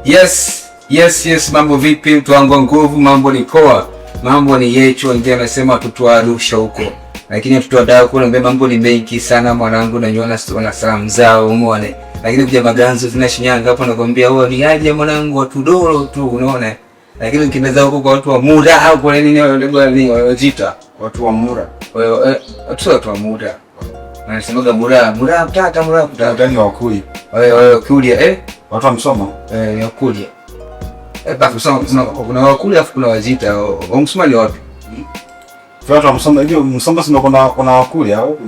Yes, mambo vipi mtu wangu wa nguvu, mambo ni poa. Mambo ni yecho, ndio anasema watoto wa Arusha huko. Lakini watoto wa Dar kule mambo ni mengi sana mwanangu, na niona na salamu zao umeona. Lakini kuja Maganzo zina Shinyanga hapo nakwambia wewe ni aje mwanangu, watu dolo tu unaona. Lakini ukienda huko kwa watu wa Mura au kwa nini wanajiita watu wa Mura. Wewe watu wa Mura. Wanasemaga Mura mtata ni Wakulia. Wewe Wakulia watu wa Msoma. Ni Wakulia. Basi kuna Wakulia afu kuna Wajita. Wamsoma ni wapi? Watu wa Msoma hiyo Msoma sio kuna Wakulia au?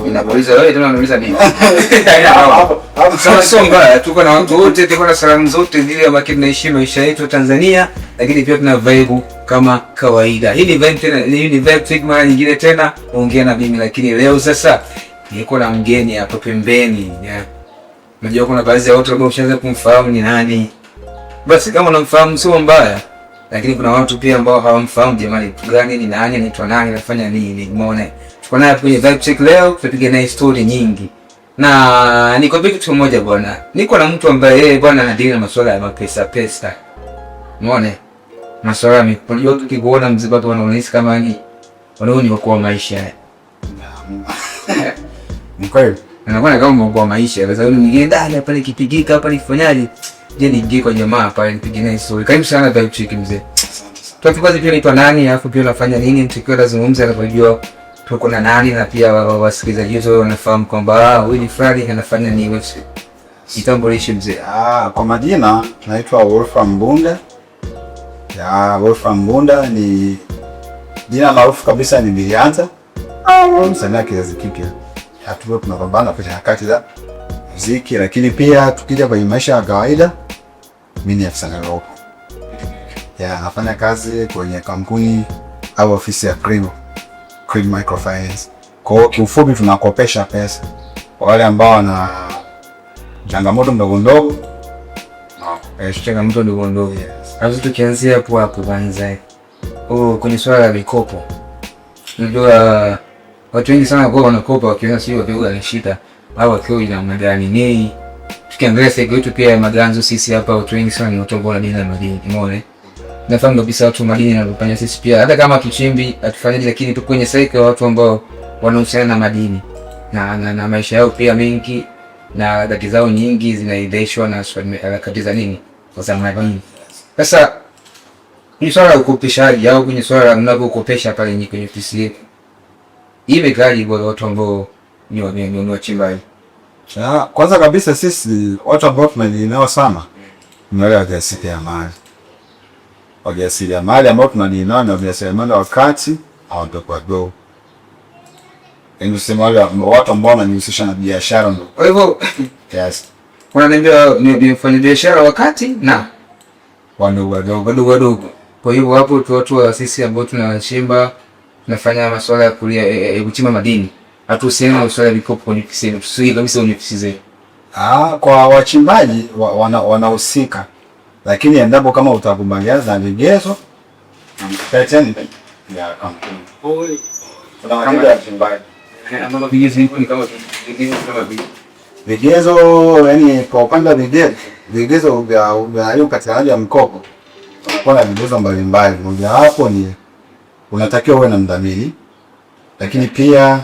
Ninauliza wewe tena unauliza nini? Hapo Songa tuko na watu wote, tuko na salamu zote zile ambazo tunaishi maisha yetu Tanzania, lakini pia tuna vibe kama kawaida. Hii ni vibe tena, hii ni vibe trick mara nyingine tena ongea na mimi, lakini leo sasa niko na mgeni hapo pembeni. Unajua kuna baadhi ya watu ambao ushaanza kumfahamu ni nani. Basi kama unamfahamu sio mbaya, lakini kuna watu pia ambao hawamfahamu jamani, mtu gani ni nani, anaitwa nani, anafanya nini, umeona? Tuko naye kwenye vibe check leo, tutapiga naye story nyingi. Na niko kitu kimoja bwana. Niko na mtu ambaye yeye bwana anadili na masuala ya pesa. Umeona? Masuala ya unajua tukikuona mzee watu wanaonisi kama ni wanaoni wako maisha. Ni kweli. Anakuwa kama mko maisha, kwa sababu mwingine ndani pale kipigika hapa nifanyaje? Je, niingie kwa jamaa pale nipige naye story. Karibu sana vibe check mzee. Tukianza pia naitwa nani, alafu pia unafanya nini, tukiwa tunazungumza na kujua tuko na nani, na pia wasikilizaji wetu wanafahamu kwamba huyu ni Freddy anafanya nini website. Jitambulishe mzee. Kwa majina naitwa Wolfram Mbunda. Wolfram Mbunda ni jina maarufu kabisa, ni nilianza msanii kizazi kipya. Hatupo tunapambana kwa harakati za muziki, lakini pia tukija kwenye maisha ya kawaida mimi ni afisa ng'ambo. Nafanya kazi kwenye kampuni au ofisi ya Creed Microfinance. Kwa kiufupi tunakopesha pesa kwa wale ambao wana changamoto ndogo ndogo. Changamoto ndogo ndogo. Hapo tukianzia hapo kwanza. Kwenye swala la mikopo. Unajua watu wengi sana kwa wanakopa wakiona sio wapiga na shida au wakiwa ina madani nini. Tukiangalia sasa yetu pia Maganzo sisi hapa watu wengi sana ni watu ambao wanadina madini, umeona? Nafahamu kabisa watu madini na kufanya sisi pia hata kama tuchimbi atufanyaje, lakini tuko kwenye cycle ya watu ambao wanahusiana na madini na maisha yao pia mengi na harakati zao nyingi zinaendeshwa na harakati za nini kwa sababu madini. Sasa ni swala la ukopeshaji au kwenye swala la mnapokopesha pale nyinyi kwenye ofisi yetu, imekaa kwa watu ambao ni wachimbaji. Kwanza kabisa sisi watu ambao tunadili sana ni wale wajasiriamali ambao tunadili nao na wajasiriamali wakati hawatokuwa dogo. Ndio sema wale watu ambao wanajihusisha na biashara ndio. Kwa hivyo wananiambia ni mfanya biashara wakati na wadogo. Kwa hivyo hapo watu wa sisi ambao tunachimba tunafanya masuala ya kuchimba madini. Hatuhusiani na masuala ya mikopo kwenye ofisi, tusije kabisa kwenye ofisi zetu. Kwa wachimbaji wanahusika. Lakini endapo kama utakubaliana na vigezo peteni ya kampuni. Kama ya wachimbaji. Ama vigezo ni kama vigezo, yani kwa upande wa vigezo vya upatikanaji wa mkopo kuna vigezo mbalimbali. Moja hapo ni unatakiwa uwe na mdhamini, lakini pia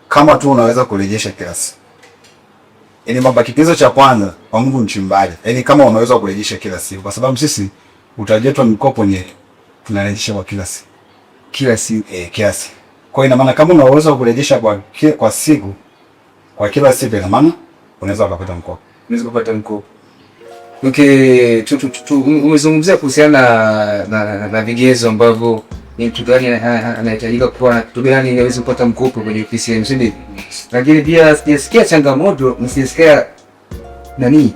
kama tu unaweza kurejesha kiasi. Yaani mambo kigezo cha kwanza kwa Mungu mchimbaji. Yaani kama unaweza kurejesha kila siku, kwa sababu sisi utaji wa mkopo ni tunarejesha kwa kila siku. Kila siku. Kwa ina maana kama unaweza kurejesha kwa siku, kwa kila siku, ina maana unaweza kupata mkopo. Unaweza kupata mkopo. Okay, umezungumzia kuhusiana na vigezo ambavyo ni mtu gani anahitajika kuwa na kitu gani ili aweze kupata mkopo kwenye ofisi ya msindi. Lakini pia sijasikia changamoto, msisikia nani?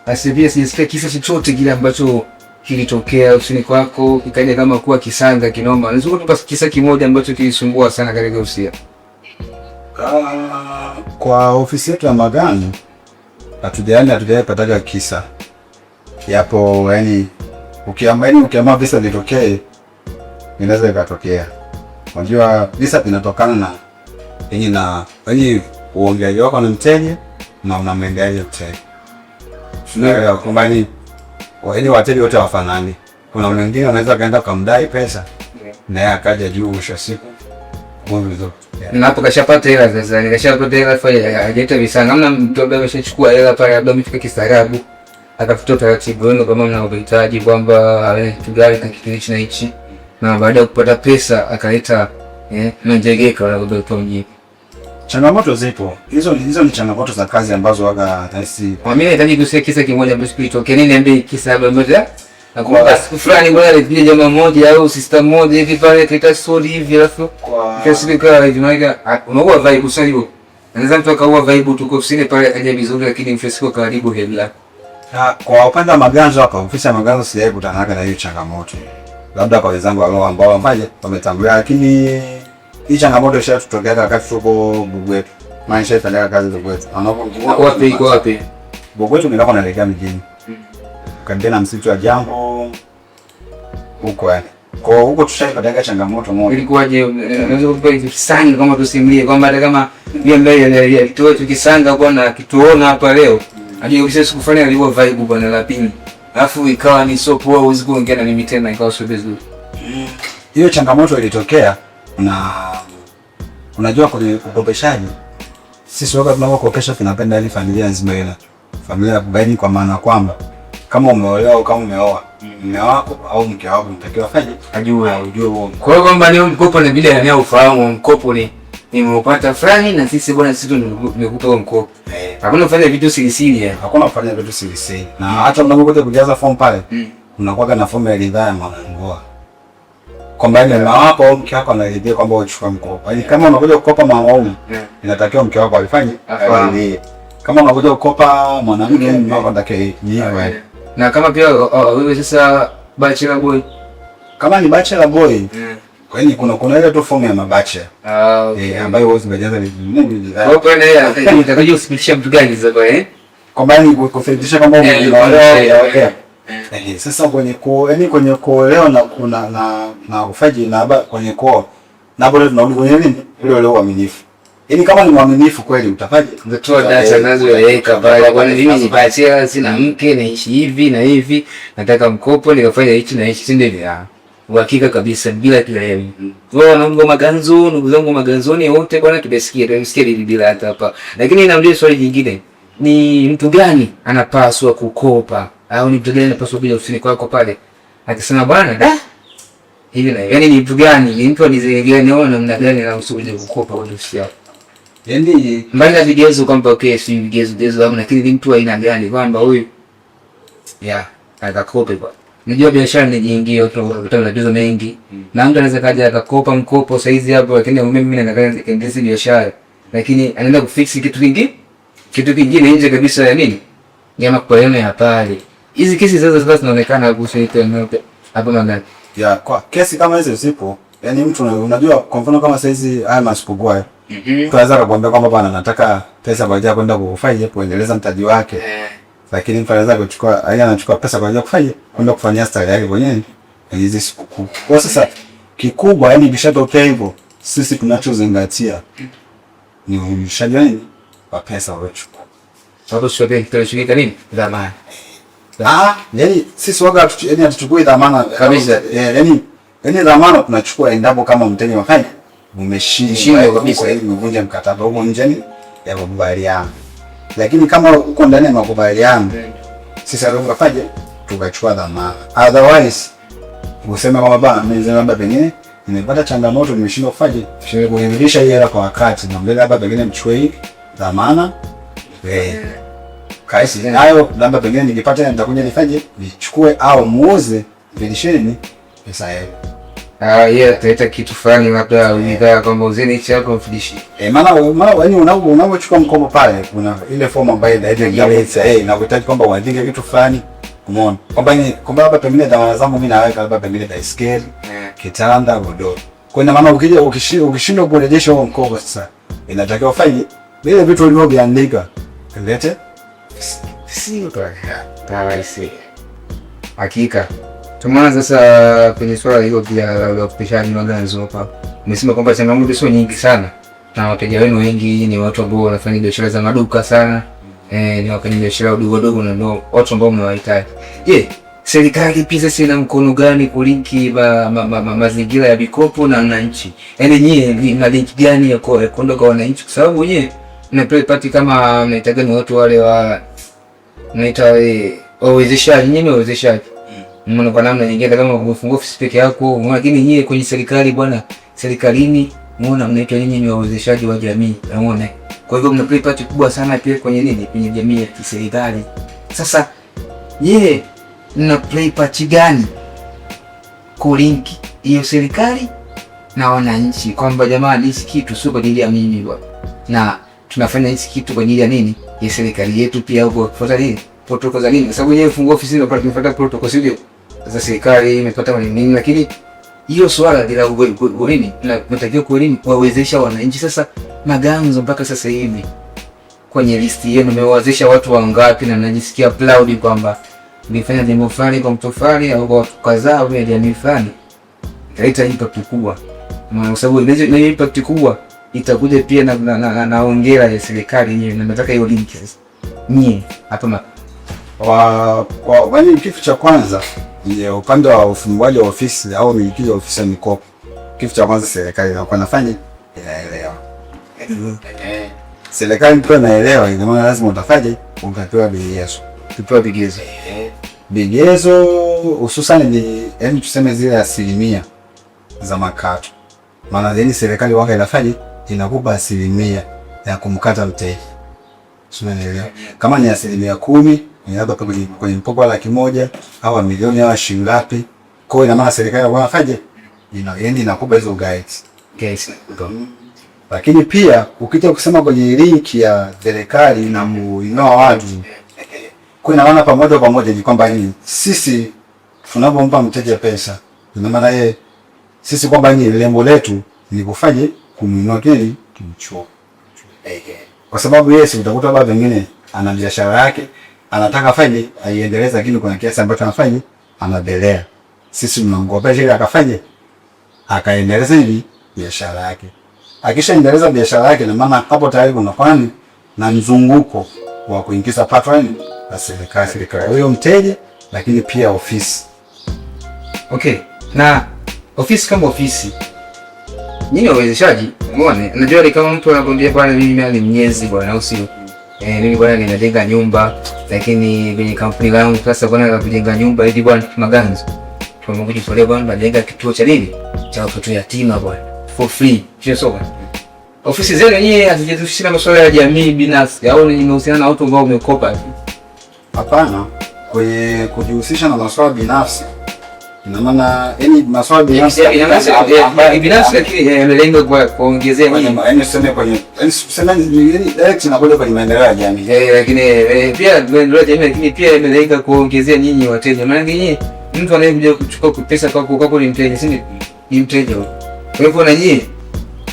Asipia sijasikia kisa chochote kile ambacho kilitokea ofisini kwako kikaja kama kuwa kisanga kinoma. Nizunguka tu kisa kimoja ambacho kilisumbua sana katika ofisi. Kwa ofisi yetu ya Maganzo hatujapata kisa. Yapo yani ukiamua visa vitokee inaweza ikatokea. Unajua visa vinatokana na uongeaji wako na mteja na unamwendaje mteja. Tunaelewa kwamba Yaani wateja wote hawafanani. Kuna mwingine anaweza kaenda kumdai pesa na yeye akaja juu mwisho wa siku. Na hapo kashapata hela sasa, nikashapata hela faida hajaita visanga. Namna mtu ambaye ameshachukua hela pale labda amefika kistaarabu. Akafuta utaratibu wenu kama mnavyohitaji kwamba awe kitu gani na kitu hichi na hichi. Na baada ya kupata pesa akaleta manjegeka wala kwa mjini. Changamoto zipo. Hizo ni changamoto za kazi ambazo waga nahisi. Kwa mimi nahitaji kusikia kisa kimoja ambacho kilitokea. Nini niambie kisa labda moja? Na kwa siku fulani bwana alipija jamaa mmoja au sister mmoja hivi pale kaita story hivi alafu kiasi kwa hivi unaua vibe sana hiyo. Anaweza mtu akaua vibe tuko ofisini pale akaja vizuri lakini mfesiko karibu headlock. Kwa upande wa maganzo hapa, ofisi ya maganzo sijawahi kutana na hiyo changamoto. Labda kwa wenzangu ambao wametangulia, lakini hii changamoto ishatutokea wakati tuko Bugwetu. Maisha ifanyaka kazi za Bugwetu. Wapi? Bugwetu nilikuwa naelekea mjini. Karibu na msitu wa Jambo huko yani. Kwa huko tushaipata changamoto moja. Ilikuwaje? Unaweza kupa kisanga kama tusimulie kwamba hata kama yeye mbele alitoa tukisanga bwana kituona hapa leo. Hadi ukisema sikufanya alikuwa vibe bwana la pini. Alafu ikawa ni so poa uwezi kuongea na mimi tena ikawa sio vizuri. Hiyo changamoto ilitokea na unajua kwenye ukopeshaji sisi wakati tunapokopesha tunapenda ile familia nzima ile. Familia kubaini kwa maana kwamba kama umeolewa au kama umeoa mume wako au mke wako mtakiwa afanye ajue huo. Kwa hiyo kwamba ni mkopo na bila ya ufahamu mkopo ni nimeupata fulani na sisi bwana sisi tumekupa huo mkopo. Hakuna kufanya vitu siri. Hakuna kufanya vitu siri. Na hata mnapokuja kujaza form pale unakuwa na form ya ridhaa ya mwanandoa. Kwamba ile mama wako au mke wako anaridhia kwamba uchukue mkopo. Yaani kama unakuja kukopa mwanaume inatakiwa mke wako alifanye aridhie. Kama unakuja kukopa mwanamke mume wako anatakiwa ni wewe. Na kama pia wewe sasa bachelor boy, kama ni bachelor boy, kwa hiyo kuna ile tu form ya mabachelor. Ambayo wewe ungejaza ni nini? Kwa pale ya nitakaje usipitisha mtu gani sasa kwa maana ni kufundisha kama umeelewa. Sasa kwenye kuolewa na kuna na ufaji na kwenye kuoa na bado tunarudi kwenye nini? Ile uaminifu. Yaani kama ni mwaminifu kweli utafaje? Ndotoa data nazo yaweka pale. Bwana mimi ni bachelor sina mke naishi hivi na hivi. Nataka mkopo nikafanya hichi na hichi ndio uhakika kabisa bila kelele. Wao na maganzo, ndugu zangu maganzoni wote bwana tumesikia bila hata hapa. Lakini naambia swali jingine. Ni mtu gani anapaswa kukopa au ni mtu gani anapaswa kuja ofisini kwako pale? Akisema bwana hivi na yaani ni mtu gani? Ni mtu anizeegani au namna gani anausuje kukopa kwa ofisi yako? Yaani mbali na vigezo kwamba okay si vigezo au lakini ni mtu aina gani kwamba huyu atakopa kwa. Unajua biashara ni nyingi utapata matatizo mengi. Na mtu anaweza kaja akakopa mkopo saizi hapo lakini mimi nataka niendeshe biashara. Lakini anaenda kufix kitu kingine nje kabisa ya nini? Ya makubaliano ya pale. Hizi kesi sasa zinaonekana hapo mandani. Kwa kesi kama hizo zipo, yani mtu unajua kwa mfano kama saizi haya masipogwa. Tunaweza kukwambia kwamba bwana nataka pesa kwa ajili ya kwenda kufanya kuendeleza mtaji wake. Lakini mtu anaweza kuchukua anachukua pesa kwa ajili ya kufanya kwenda kufanyia style yake mwenyewe hizi sikukuu. Kwa sasa kikubwa yani bishatokea hivyo, sisi tunachozingatia ni urudishaji nini wa pesa uliochukua. Sababu sio pia kitashirika nini? Dhamana. Yani sisi waga yani hatuchukui dhamana kabisa. Yani dhamana tunachukua endapo kama mteja wafanya umeshinda kabisa ili mvunje mkataba huko nje ya makubaliano. Lakini kama uko ndani ya makubaliano sisi hatukafaje tukachukua dhamana. Otherwise useme kama bana mimi labda pengine nimepata changamoto nimeshindwa kufaje kuirudisha hii hela kwa wakati na mbele labda pengine mchukue hii dhamana kaisi nayo labda pengine ningepata nitakuja nifanye nichukue au muuze vilisheni pesa yake. Ataleta kitu fulani labda unidhaa kwamba uzeni hichi hapo mfidishi. Maana yani unapochukua mkopo pale kuna ile form ambayo inaitwa inakuhitaji kwamba uandike kitu fulani. Umeona? Kwamba labda pengine dhamana zangu mimi naweka labda pengine baiskeli, kitanda, godoro. Kwa ina maana ukishindwa kurejesha huo mkopo sasa inatakiwa ufanye vile vitu ulivyoandika. Lete sio tawaisi. Hakika. Tumeona sasa kwenye swala hilo pia la ukopeshaji maganzo hapa. Umesema kwamba changamoto sio nyingi sana. Na wateja wenu wengi ni watu ambao wanafanya biashara za maduka sana. Ni wafanya biashara wadogo na ndio watu ambao mmewahitaji. Je, serikali pia sasa ina mkono gani kulinki mazingira ya mikopo na wananchi? Yaani nyie mna link gani ya kwenda kwa wananchi? Kwa sababu nyie mnapati kama mnaitaga ni watu wale wa mnaita wawezeshaji, nyie ni wawezeshaji. Mnaona kwa namna nyingine kama kufungua ofisi peke yako, lakini nyie kwenye serikali bwana, serikalini muona mnaitwa nyinyi ni wawezeshaji wa jamii, unaona? Kwa hivyo mna part kubwa sana pia kwenye nini? Kwenye jamii ya kiserikali. Sasa nyie mna play part gani kulinki hiyo serikali na wananchi, kwamba jamani, hiki kitu sio kwa ajili ya mimi bwana, na tunafanya hiki kitu kwa ajili ya nini? Ya serikali yetu pia, huko kufuata nini? Protocol za nini? Kwa sababu yeye fungua ofisi ndio tunafuata protocol, sio za serikali imepata nini, lakini hiyo swala la nini tunatakiwa kuelimu kuwawezesha wananchi. Sasa Maganzo mpaka sasa hivi kwenye listi yenu mmewawezesha watu wangapi, na najisikia proud kwamba nilifanya jambo fulani kwa mtu fulani au kwa watu kadhaa au jamii fulani, italeta impact kubwa, kwa sababu ile impact kubwa itakuja pia na hongera ya serikali yenyewe, na nataka hiyo link sasa nyie hapa kwa kitu cha kwanza ni upande wa ufunguaji wa ofisi au miliki wa ofisi ya mikopo. Kitu cha kwanza serikali inakuwa inafanya inaelewa. Serikali pia inaelewa, ina maana lazima utafaje, ungapewa vigezo. Tupewa vigezo. Vigezo hususan ni yani tuseme zile asilimia za makato. Maana yani serikali wanga inafanya inakupa asilimia ya kumkata mteja. Unaelewa? Kama ni 10%, ni labda kwenye mkopo wa 100,000 au milioni au shilingi ngapi. Kwa hiyo ina maana serikali wanafanya inakupa hizo guides. Guys. Lakini pia ukija kusema kwenye link ya serikali na muinua watu, kwa ina maana pamoja ni kwamba sisi tunapompa mteja pesa, ina maana yeye sisi kwamba lengo letu ni kufanya kumuinua kile kimchuo. Kwa sababu yeye si utakuta baba wengine ana biashara yake, anataka afanye aiendeleze, lakini kuna kiasi ambacho anafanya anadelea. Sisi tunamngopea ili akafanye akaendeleza hivi biashara yake. Akishaendeleza biashara yake, na maana hapo tayari kuna kwani na mzunguko wa kuingiza pato na serikali. Kwa hiyo mteja, lakini pia ofisi. Okay. Na ofisi kama ofisi, nyinyi wawezeshaji, umeona? Unajua ni kama mtu anakwambia bwana, mimi ni mnyezi bwana, au sio? Mimi bwana ninajenga nyumba, lakini kwenye kampuni langu sasa bwana na kujenga nyumba ili bwana Maganzo tumekuja pale bwana najenga kituo cha nini? Cha watoto yatima bwana, for free. Sio sawa. Ofisi zenu nyinyi hazijihusisha na masuala ya jamii binafsi au ni inahusiana na watu ambao umekopa? Hapana, kwenye kujihusisha na masuala binafsi. Ina maana masuala binafsi lakini yamelenga kwa kuongezea nini? Tuseme direct inakuja kwenye maendeleo ya jamii. Lakini pia maendeleo ya jamii, lakini pia yamelenga kuongezea nyinyi wateja. Maana nyinyi mtu anayekuja kuchukua pesa kwako ni mteja, si ni mteja. Kwa hivyo na nyinyi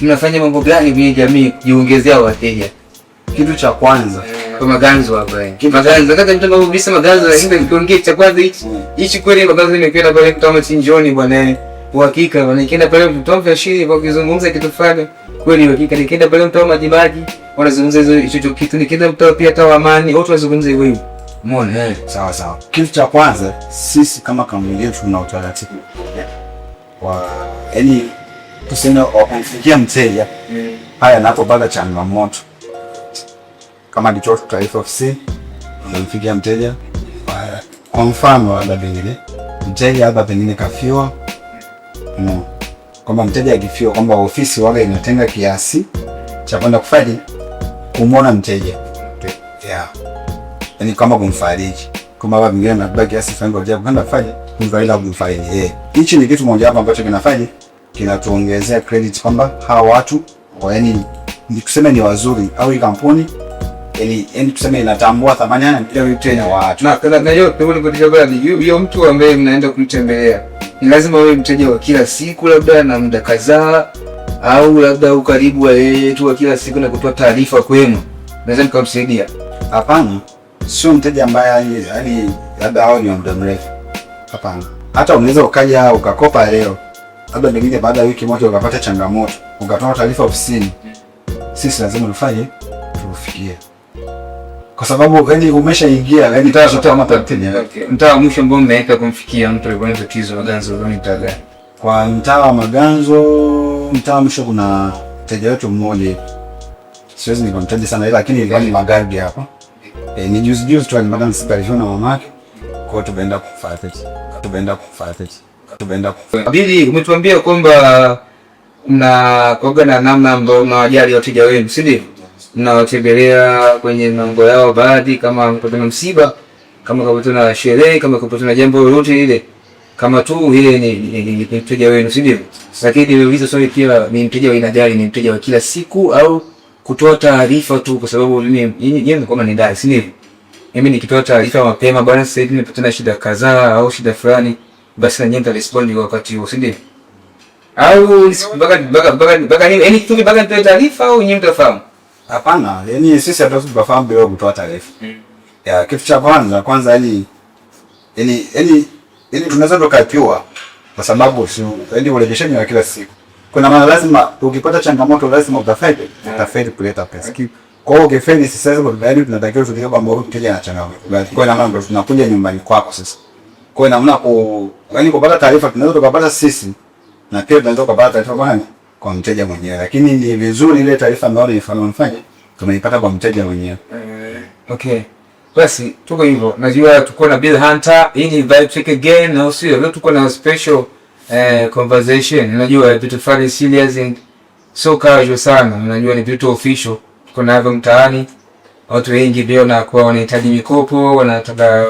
mnafanya mambo gani kwenye jamii kujiongezea wateja? Kitu cha kwanza kwa Maganzo hapa. Maganzo kata mtu ambao bisa Maganzo ndio kiongea cha kwanza hichi kweli Maganzo nimekwenda pale kama chinjoni bwana. Uhakika bwana, nikienda pale mtu vya shiri kwa kuzungumza kitu fulani. Kweli uhakika nikienda pale mtu majimaji wanazungumza hicho kitu, nikienda mtu pia hata amani watu wazungumza hivyo. Umeona? Sawa. Kitu cha kwanza sisi kama kampuni yetu tuna utaratibu wa tuseme kumfikia mteja haya anapopata changamoto. Kama ndicho taarifa ofisi, unamfikia mteja. Kwa mfano labda pengine mteja labda pengine kafiwa. Kama mteja akifiwa, kwamba ofisi wale inatenga kiasi cha kwenda kufanya kumwona mteja. Yaani kama kumfariji. Kama labda pengine anabaki kiasi fulani kwa kwenda kufanya kumfaida kumfariji. Hichi ni kitu moja hapa ambacho kinafanya kinatuongezea credit kwamba hawa watu ni tuseme ni wazuri au hii kampuni tuseme inatambua thamani ya mteja wa watu. Na yote ule kwa sababu hiyo mtu ambaye mnaenda kumtembelea ni lazima wewe mteja wa kila siku, labda na muda kadhaa, au labda ukaribu wa yeye tu wa kila siku na kutoa taarifa kwenu, naweza nikamsaidia. Hapana, sio mteja ambaye labda hao ni wa muda mrefu. Hapana, hata unaweza ukaja ukakopa leo, labda pengine baada ya wiki moja ukapata changamoto, ukatoa taarifa ofisini, sisi lazima tufanye tufikie. kwa sababu yani umeshaingia yani mtaa mwisho ambao mmeweka kumfikia mtu aliyekuwa tatizo Maganzo ni mtaa gani? Kwa mtaa wa Maganzo, mtaa mwisho kuna mteja wetu mmoja, siwezi nikamtaja sana lakini ilikuwa ni Magadi hapa. Ni juzi tu alimagana supervision na mamake, kwa tumeenda kufuata. Bili, umetuambia kwamba mnakoga na namna ambayo mnawajali wateja wenu, si ndio? Mnawatembelea kwenye mambo yao baadhi, kama mkutana msiba, kama mkutana sherehe, kama mkutana jambo lolote ile, kama tu ile ni mteja wenu, si ndio? Lakini niuliza swali pia, ni mteja wa aina gani? Ni mteja wa kila siku au kutoa taarifa tu? Kwa sababu yeye kama ni dai, si ndio? Mimi nikitoa taarifa mapema, bwana sasa hivi nimepatana shida kadhaa au shida fulani, basi na nyenda respond kwa wakati huo, si ndio? Au baga yani kitu baga nitoe taarifa au nyinyi mtafahamu? Hapana, yani sisi hatuwezi kufahamu bila kutoa taarifa. Ya kitu cha kwanza yani tunaweza tukajua kwa sababu yani urejeshaji wa kila siku. Kuna maana lazima ukipata changamoto lazima utafeli kuleta pesa. Kwa hiyo ukifeli sisi sasa bado tunatakiwa tujue kwamba mteja ana changamoto. Kwa hiyo maana tunakuja nyumbani kwako sasa. Kwa hiyo namna yani kupata taarifa tunaweza tukapata sisi na pia tunaweza kupata taarifa kwa mteja mwenyewe, lakini ni vizuri ile taarifa ambayo mfanye tumeipata kwa mteja mwenyewe. Okay. Basi tuko hivyo. Najua tuko na Bill Hunter, hii ni Vibe Check again, na usio leo tuko na special conversation. Najua vitu fulani serious and so casual sana. Najua ni vitu official. Tuko na hapo mtaani. Watu wengi ndio na kwa wanahitaji mikopo, wanataka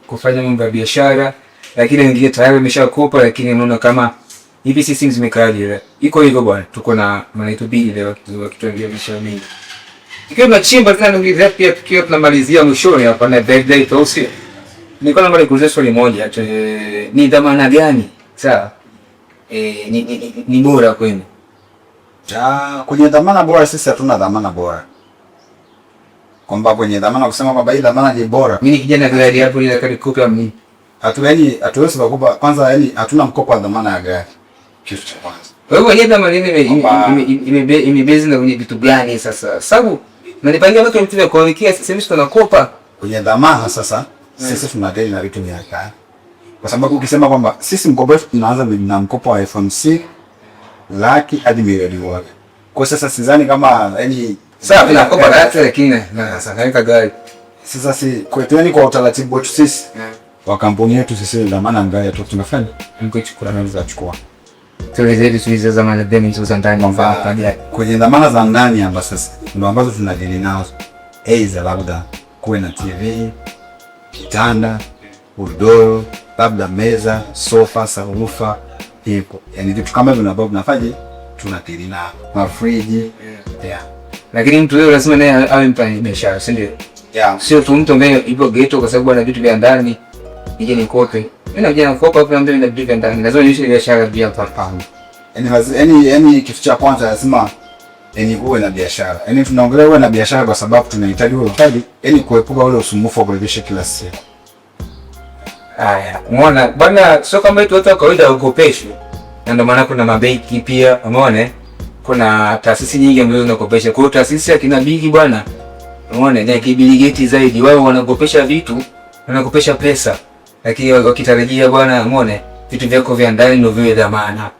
kufanya mambo ya biashara, lakini wengine tayari wameshakopa, lakini unaona kama hivi sisi zimekaaje. Iko hivyo bwana. Tuko na Manaito Bill leo kituambia biashara mingi. Ikiwa tunachimba tena ndio pia tukiwa tunamalizia mwishoni hapa na birthday toast. Nilikuwa naomba nikuulize swali moja. Ni dhamana gani? Sawa. Ni bora kwenu? Kwenye dhamana bora sisi hatuna dhamana bora. Kwamba kwenye dhamana kusema kwamba hii dhamana ni bora. Mimi kijana gari hapo ile kadi kopi mimi. Hatuwezi kukupa kwanza yani hatuna mkopo wa dhamana ya gari. Kitu cha kwanza. Kwa hiyo yeye dhamana imebezi na kwenye vitu gani sasa? Sababu nalipangia watu mtu wa kuwekea sisi tunakopa kwenye dhamana sasa. Sisi tunadai na vitu vya kaya. Kwa sababu ukisema kwamba sisi mkopo wetu tunaanza na mkopo wa FMC laki hadi milioni moja. Kwa sasa sidhani kama yani sawa tunakopa data lakini na sasa kaweka gari. Sasa si kwetu yani kwa utaratibu wetu sisi wa kampuni yetu sisi dhamana ngaya tu tunafanya. Mko chukua na za chukua. Tuelezeni tulizo zamani deni za ndani kwenye dhamana za ndani hapa sasa ndio ambazo tunadili nazo. Aidha labda kuwe na TV, kitanda, udoro, labda meza, sofa, sarufa, hivyo. Yaani vitu kama hivyo ambavyo tunafanya tunadili nao. Na friji. Yeah. Lakini mtu leo lazima naye awe mfanya biashara, si ndio? Yeah. Sio tu mtu ambaye yupo ghetto kwa sababu ana vitu vya ndani. Nije nikope. Mimi nakuja nakopa hapo ambaye nina vitu vya ndani. Lazima niishi biashara pia hapa. Yaani kitu cha kwanza lazima uwe na biashara. Yaani tunaongelea uwe na biashara kwa sababu tunahitaji uwe mtaji, yaani kuepuka ule usumbufu wa kurejesha kila siku. Haya, umeona bwana, sio kama watu wa kawaida wakopeshwe. Na ndio maana kuna mabenki pia, umeona? Kuna taasisi nyingi ambazo zinakopesha. Kwa hiyo taasisi ya kina Bigi bwana, umeona ni kibiligeti zaidi. Wao wanakopesha vitu, wanakopesha pesa. Lakini wakitarajia bwana, umeona? Vitu vyako vya ndani ndio viwe dhamana.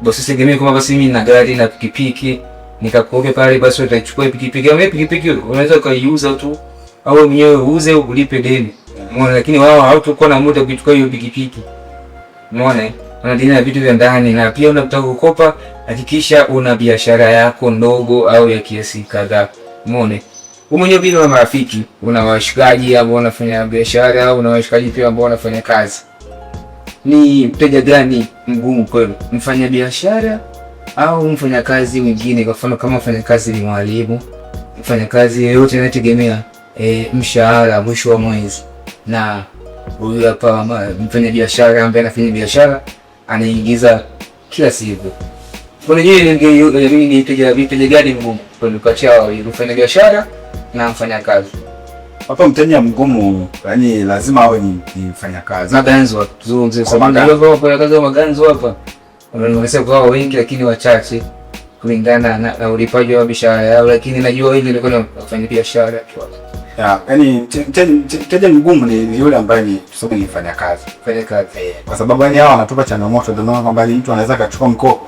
Basi sitegemee kama basi mimi na gari na pikipiki nikakuope pale basi utachukua pikipiki. Kama pikipiki unaweza ukaiuza tu au mwenyewe uuze au ulipe deni. Umeona, lakini wao hawatakuwa na muda kuchukua hiyo pikipiki. Umeona? Wanadili na vitu vya ndani na pia unataka kukopa, hakikisha una biashara yako ndogo au ya kiasi kadhaa. Umeona? Wewe mwenyewe bila marafiki, una washikaji ambao wanafanya biashara au una washikaji pia ambao wanafanya kazi. Ni mteja gani mgumu kwenu? Mfanya biashara au mfanya kazi mwingine? Kwa mfano kama mfanya kazi ni mwalimu, mfanya kazi yote anategemea mshahara mwisho wa mwezi. Na huyu hapa mfanya biashara ambaye anafanya biashara anaingiza kila siku. Kwa hiyo ni mteja gani mgumu kwenu kati ya mfanya biashara na mfanya kazi? Hapa mteja mgumu yani lazima awe ni mfanyakazi. Maganzo tuzungumzie kwa maganzo hapa, kazi ya maganzo hapa. Wanasema kwa wengi lakini wachache kulingana na ulipaji wa biashara yao, lakini najua wengi ndio wanafanya biashara tu. Yaani mteja mgumu ni yule ambaye ni tuseme ni mfanya kazi. Kwa sababu yani hao wanatupa changamoto, ndio maana kwamba mtu anaweza akachukua mkopo.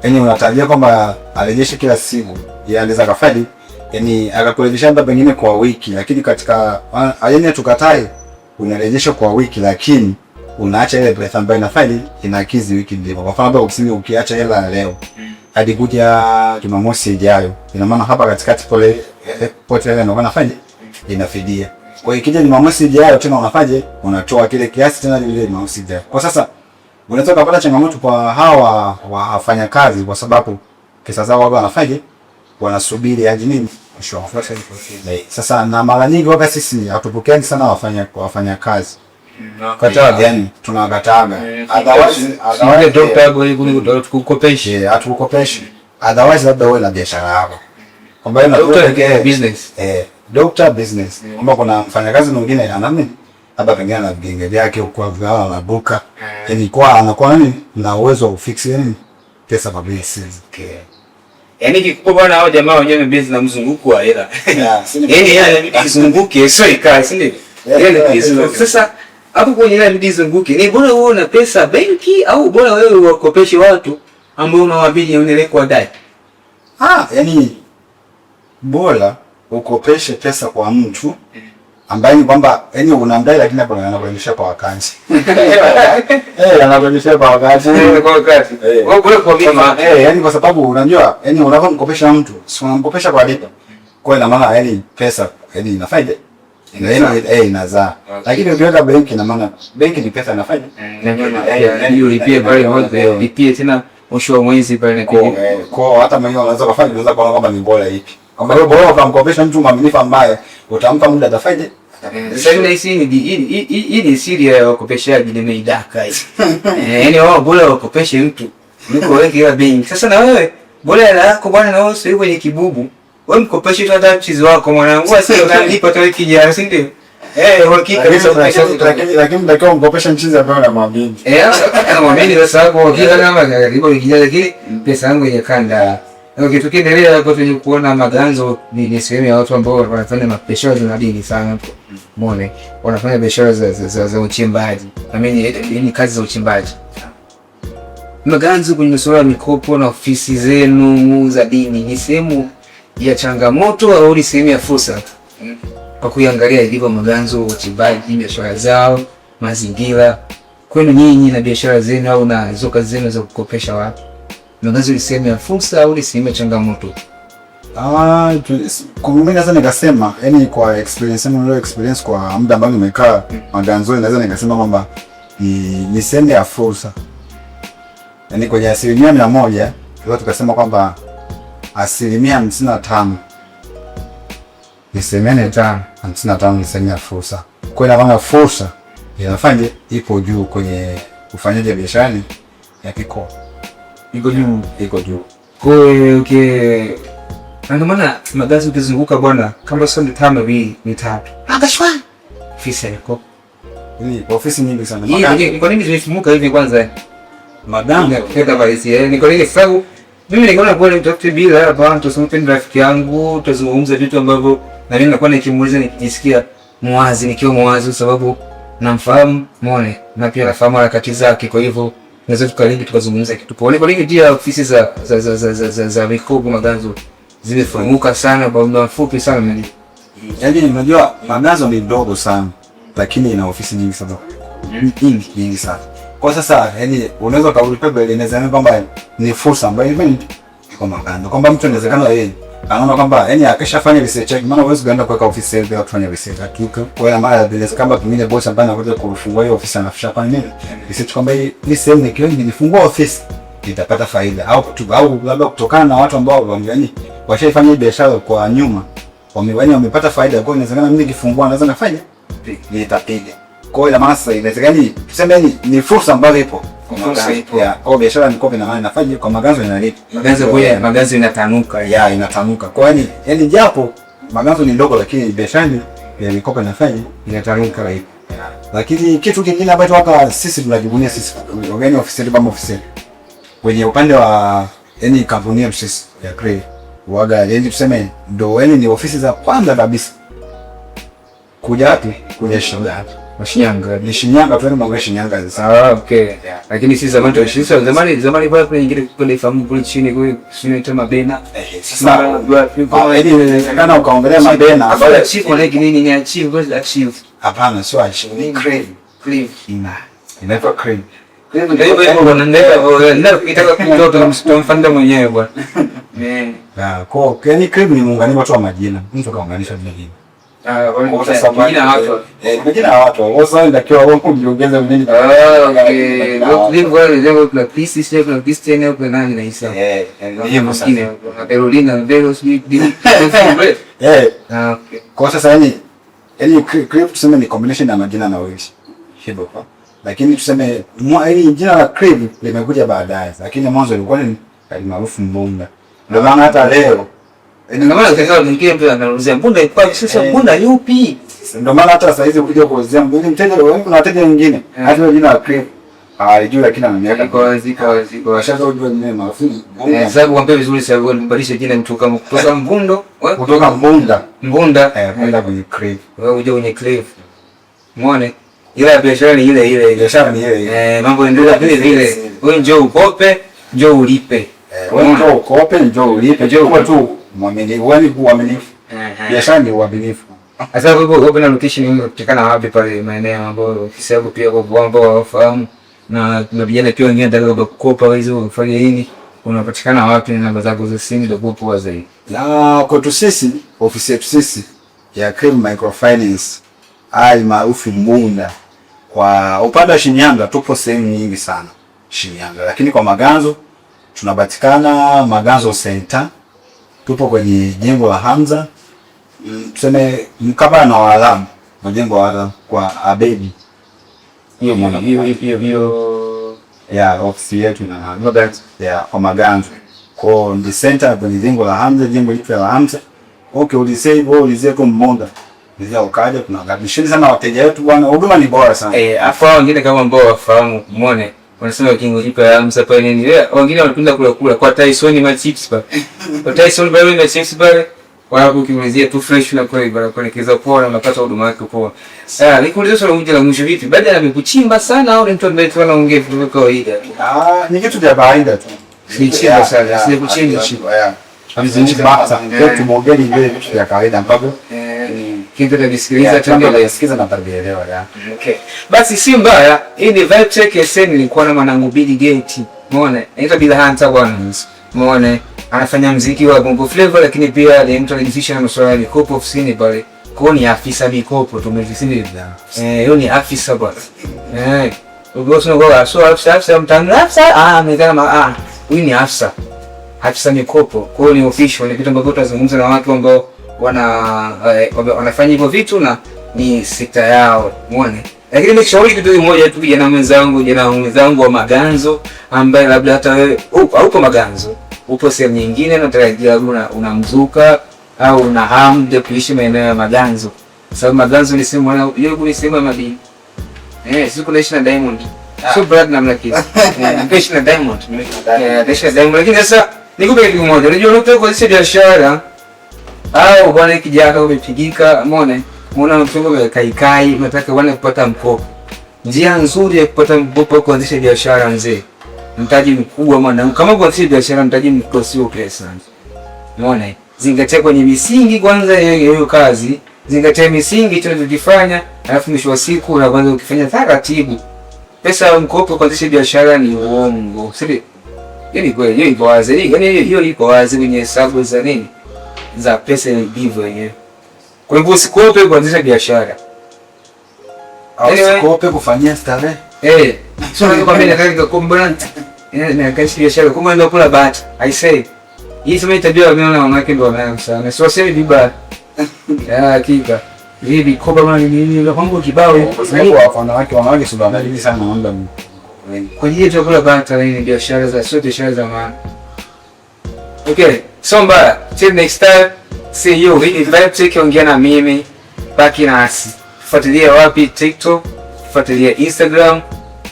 Yaani unatarajia kwamba arejeshe kila siku. Yeye anaweza kafadi, yani akakurejesha hata pengine kwa wiki, lakini katika yani tukatae unarejesha kwa wiki, lakini unaacha ile pesa ambayo inafadi inakizi wiki nzima. Kwa mfano hapa ukiacha hela leo hadi kuja Jumamosi ijayo, ina maana hapa katikati pole pote ile ndio wanafanya inafidia. Kwa hiyo ikija Jumamosi ijayo tena unafaje, unatoa kile kiasi tena ile Jumamosi ijayo. Kwa sasa unaweza kupata changamoto kwa hawa wafanya kazi, kwa sababu pesa zao wao wanafaje, wanasubiri hadi nini mwisho. Sasa na mara nyingi wakati sisi hatupokeani sana wafanya kazi kataa, yani tunakataaga otherwise doctor hapo hivi tukukopeshe, hatukukopeshi otherwise labda wewe na biashara yako kwamba ina doctor business doctor business kwamba kuna mfanyakazi mwingine anamni labda pengine na vigenge vyake kwa vao na buka, yani kwa anakuwa nini na uwezo wa kufix yani pesa kwa business. Yani kikubwa bwana, hao jamaa wenyewe business na mzunguko wa hela, yani mzunguke sio ikae, si ndio? Sasa hapo kwenye ile bidii zunguke, ni bora wewe una pesa benki au bora wewe wakopeshe watu ambao unawabidi uendelee kuwadai? Yani bora ukopeshe pesa kwa mtu ambaye ni kwamba yani unamdai lakini hapo anakuendesha kwa wakati. Anakuendesha kwa wakati. Kwa wakati. Wewe bora kwa mimi. Yani kwa sababu unajua yani unapomkopesha mtu, si unamkopesha kwa lipa. Kwa ina maana yani pesa yani ina faida. Inazaa. Lakini ukiweka benki ina maana benki ni pesa inafanya. Yani ulipie pale wote, ulipie tena mwisho wa mwezi pale kwa hata mwenyewe unaweza kufanya, unaweza kuona kwamba ni bora ipi. Kwamba wewe bora ukamkopesha mtu mwaminifu ambaye utampa muda atafaje. Sasa hii ni siri ya wakopeshaji nimeidaka hii. Yani wao bora wakopeshe mtu niko wengi wa benki. Sasa na wewe bora hela yako bwana, na wewe sio kwenye kibubu. Wewe mkopeshe tu hata mchizi wako mwanangu, sio unalipa tu wiki jana, si ndio? Hakika lakini ndio mkopesha mchizi ambaye anamwamini. Anamwamini sasa hapo hakika kama karibu wiki jana, lakini pesa yangu inakanda. Okay, tukiendelea hapo tunye kuona Maganzo ni sehemu ya watu ambao wanafanya biashara za dini sana hapo. Muone, wanafanya biashara za uchimbaji. Ni kazi za uchimbaji. Maganzo kwenye masuala ya mikopo na ofisi zenu za dini ni sehemu ya changamoto au ni sehemu ya fursa? Kwa kuangalia ilivyo Maganzo, uchimbaji, biashara zao, mazingira kwenu nyinyi na biashara zenu au na hizo kazi zenu za kukopesha watu. Maganzo ni sehemu ya fursa au ni sehemu ya changamoto? Kwa mimi naweza nikasema yani kwa experience yangu leo, experience kwa muda ambao nimekaa Maganzo, naweza nikasema kwamba ni sehemu ya fursa. Yani kwenye 100% leo tukasema kwamba 55% ni sehemu ya 55 ni sehemu ya fursa. Kwa hiyo na fursa inafanya ipo juu kwenye ufanyaji wa biashara ya kiko. Iko juu. Kwa hiyo ndio maana Maganzo ukizunguka bwana, kama sio 5 ni 3. Akashwa. Ofisi yako. Ni ofisi nyingi sana. Hii kwa nini zimefumuka hivi kwanza? Maganzo kwenda Malaysia. Ni kwa nini sababu mimi nikaona bora nitafute bila hapa tusompe rafiki yangu, tuzungumze vitu ambavyo na mimi nakuwa nikimuuliza nikijisikia muwazi, nikiwa muwazi sababu namfahamu muone na pia nafahamu harakati zake, kwa hivyo naweza tukalingi tukazungumza kitu pole. Kwa nini pia ofisi za mikopo Maganzo zimefunguka sana kwa muda mfupi sana? Yaani unajua Maganzo ni ndogo sana lakini ina ofisi nyingi sana. Nyingi sana. Kwa sasa yani unaweza kaulipa ile inaweza kwamba ni fursa ambayo ni kwa Maganzo. Kwamba mtu inawezekana yeye anaona kwamba yani akishafanya research yake, maana huwezi kwenda kuweka ofisi ile bila kufanya research. Hakika kwa hiyo mara bila kama pengine boss ambaye anakuja kufungua hiyo ofisi anafisha kwa nini research kwamba hii sehemu nikifungua ofisi nitapata faida au labda kutokana na watu ambao yani washaifanya biashara kwa nyuma wamepata faida. Kwa hiyo inawezekana mimi nikifungua naweza nafanya nitapiga. Kwa hiyo maana inawezekana tuseme ni fursa ambayo ipo kwa biashara mikopo na nafanya kwa Maganzo inalipa. Maganzo inatanuka. Inatanuka. Kwa hiyo yani japo Maganzo ni ndogo lakini biashara ya mikopo inafanya inatanuka hivi. Lakini kitu kingine ambacho hapa sisi tunajivunia sisi wageni ofisi kama ofisi kwenye upande wa yani kampuni ya sisi ya Cray waga yani tuseme ndio yani ni ofisi za kwanza kabisa Kuja wapi? Kuja Shinyanga. Shinyanga. Ni Shinyanga tu, mambo ya Shinyanga sasa. Okay. Lakini si zamani tulishiza zamani pale kule nyingine kule fahamu kule chini kule sio tena Mabena. Sasa kana ukaongelea Mabena. Hapana, chief wale nini ni achieve kwa achieve. Hapana, sio achieve. Ni crave. Inaitwa crave. Ndio hivyo wanaenda kitaka kutoa mfanda mwenyewe bwana. Kwa yani crave ni muunganiko tu wa majina. Mtu kaunganisha majina. Majina ya watu. Wasa ndakiwa wao kujiongeza mjini. Okay. Live wale leo kuna pisi sio kuna pisi tena hapo nani na Isa. Ndio maskini. Na Carolina Velos ni. Okay. Kwa sasa yani crave tuseme ni combination ya majina na wish. Hivyo kwa. Lakini tuseme jina la crave limekuja baadaye. Lakini mwanzo ilikuwa ni maarufu Mbunda. Ndio maana hata leo ndio maana ukisema mwingine mtu anaulizia Mbunda iko sasa Mbunda yupi? Ndio maana hata sasa hizi ukija kuulizia Mbunda mteja wewe kuna wateja wengine. Hata jina la crave alijua lakini ana miaka ziko ashaanza kujua jina maarufu. Sababu kwambia vizuri sasa mbadilishe jina kutoka Mbundo kutoka Mbunda kwenda kwenye crave. Wewe uje kwenye crave. Muone ila biashara ni ile biashara ni ile mambo endelea vile. Wewe njoo ukope, njoo ulipe. Wewe njoo ukope, njoo ulipe, njoo kwa tu muaminifu, wewe uaminifu. Biashara ni uaminifu. Sasa wewe kuna location kutikana wapi pale maeneo ambayo kisababu pia kwa ambao wafahamu na vijana pia wengine wanataka kukopa hizo kufanya nini? Unapatikana wapi na namba zako za simu ndio poa zaidi? Na kwetu sisi, ofisi yetu sisi ya Crave Microfinance maarufu Mbunda. Kwa upande wa Shinyanga tupo sehemu nyingi sana Shinyanga, lakini kwa Maganzo tunapatikana Maganzo Center. Tupo kwenye jengo la Hamza. Tuseme mkabala na Walamu, jengo la kwa Abedi. Hiyo ya ofisi yetu na Maganzo. Ya kwa Maganzo. Kwa the center kwenye jengo la Hamza, jengo lipo la Hamza. Okay, ulisave kwa Mbunda. Ndio ukaja tunakaribisha sana wateja wetu bwana. Huduma ni bora sana. Afa wengine kama ambao wafahamu muone. Wanasema kingo lipa ya Hamza pale nini. Wengine wanapenda kula kwa Tyson ma chips pale. Kwa Tyson pale na chips pale. Wao ukiulizia tu fresh na kweli bwana kuelekeza poa na unapata huduma yake poa. Nikuuliza swali moja la mwisho vipi? Baada ya kuchimba sana au mtu ambaye tu anaongea vitu kwa kawaida? Ni kitu cha kawaida tu. Si chimba sana, si kuchimba. Hamzini bata. Kwetu mwongeni vile vitu vya kawaida ambapo kitu tabisikiliza tunasikiza na tarbielewa ya. Okay. Basi si mbaya. Hii ni Vibe Check SN nilikuwa na mwanangu Billy Gate. Umeona? Anaitwa Bila Hunter bwana. Umeona? Anafanya muziki wa Bongo Flava lakini pia ni mtu anajihusisha na masuala ya mikopo ofisini pale. Kwa ni afisa mikopo tumefisini bila. Yeye ni afisa bwana. Ugoso ngoa so afisa mtangaza amekana huyu ni afisa. Afisa mikopo. Kwa ni official ni kitu ambacho tutazungumza na watu ambao wanafanya hivyo vitu na ni sekta yao. Umeona? Lakini nimeshauri kitu kimoja tu kijana mwenzangu wa Maganzo ambaye labda hata wewe upo Maganzo, upo sehemu nyingine na unatarajia unamzuka au una hamu ya kuishi maeneo ya Maganzo. Sababu Maganzo ni sehemu ni sehemu ya madini. Sisi tunaishi na Diamond. So brad na mlaki. Tunaishi na Diamond. Tunaishi na Diamond. Lakini sasa nikupe kitu kimoja. Unajua unataka kuanzisha biashara au bwana kijana umepigika, umeona mfungo wa kaikai, unataka bwana kupata mkopo. Njia nzuri ya kupata mkopo kuanzisha biashara nzee. Mtaji mkubwa mwana. Kama kuanzisha biashara mtaji mkubwa sio pesa. Umeona? Zingatia kwenye misingi kwanza hiyo kazi. Zingatia misingi tunachofanya, alafu mwisho wa siku unaanza ukifanya taratibu. Pesa ya mkopo kuanzisha biashara ni uongo. Sio? Yaani kweli hiyo iko wazi. Yaani hiyo iko wazi kwenye hesabu za nini? Za pesa ndivyo yenyewe. Kwa hivyo usikope kuanzisha biashara. Usikope kufanyia starehe. Sio ndio kwamba nataka kukombrant. Na kazi biashara kama ndio kula bahati. I say. Hii sema itabia wameona wanawake ndio wanayo sana. Sio sema vibaya. Hakika. Hivi kopa mwana nini ndio kwangu kibao. Kwa sababu wanawake sio wanadili sana mambo. Kwa hiyo tutakula bahati na biashara za sio biashara za maana. Okay. So mbaya. Till next time. See you. Hii Vibe Check ongea na mimi. Baki nasi. Fuatilia wapi? TikTok. Fuatilia Instagram.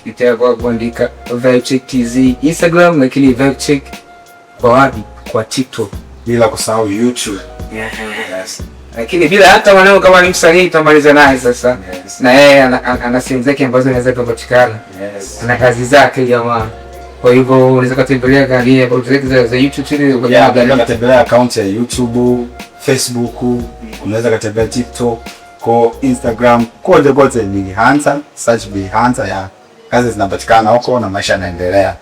Itakuwa kuandika Vibe Check TZ Instagram, lakini Vibe Check kwa wapi? Kwa TikTok. Bila kusahau YouTube. Yes. Lakini bila hata mwanao kama ni msanii tutamaliza naye sasa. Na yeye ana sehemu zake ambazo anaweza kupatikana. Ana kazi zake jamaa. Kwa hivyo unaweza kutembelea gani hapo za YouTube chini unaweza kutembelea account ya YouTube, Facebook, unaweza kutembelea TikTok, kwa Instagram, kote ni Hunter, search Bi Hunter ya kazi zinapatikana huko na maisha yanaendelea.